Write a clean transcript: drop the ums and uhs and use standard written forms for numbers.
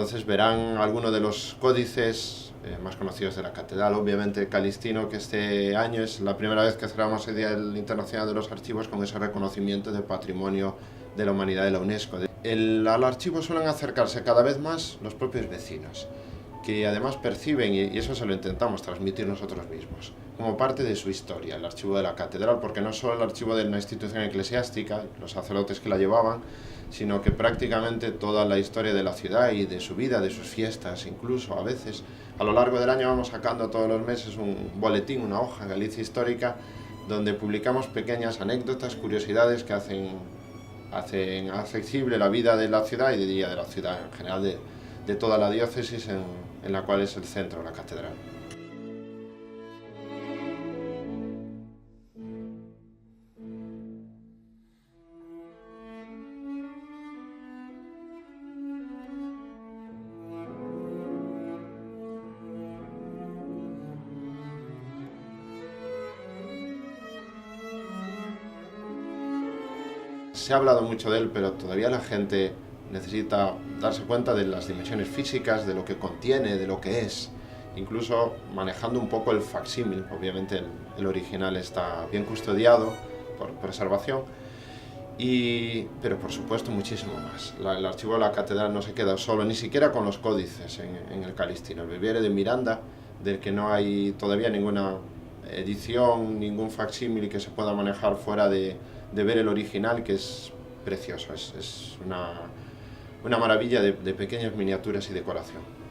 Entonces verán algunos de los códices más conocidos de la catedral, obviamente Calistino, que este año es la primera vez que celebramos el Día Internacional de los Archivos con ese reconocimiento de Patrimonio de la Humanidad de la UNESCO. Al archivo suelen acercarse cada vez más los propios vecinos, que además perciben, y eso se lo intentamos transmitir nosotros mismos, como parte de su historia, el archivo de la catedral, porque no solo el archivo de una institución eclesiástica, los sacerdotes que la llevaban, sino que prácticamente toda la historia de la ciudad y de su vida, de sus fiestas, incluso a veces. A lo largo del año vamos sacando todos los meses un boletín, una hoja, Galicia Histórica, donde publicamos pequeñas anécdotas, curiosidades que hacen accesible la vida de la ciudad y diría de la ciudad en general, de toda la diócesis en la cual es el centro, la catedral. Se ha hablado mucho de él, pero todavía la gente necesita darse cuenta de las dimensiones físicas, de lo que contiene, de lo que es, incluso manejando un poco el facsímil. Obviamente el original está bien custodiado por preservación, pero por supuesto muchísimo más. El archivo de la catedral no se queda solo, ni siquiera con los códices en el Calistino. El Breviario de Miranda, del que no hay todavía ninguna edición, ningún facsímil que se pueda manejar fuera de ver el original, que es precioso, es una maravilla de pequeñas miniaturas y decoración.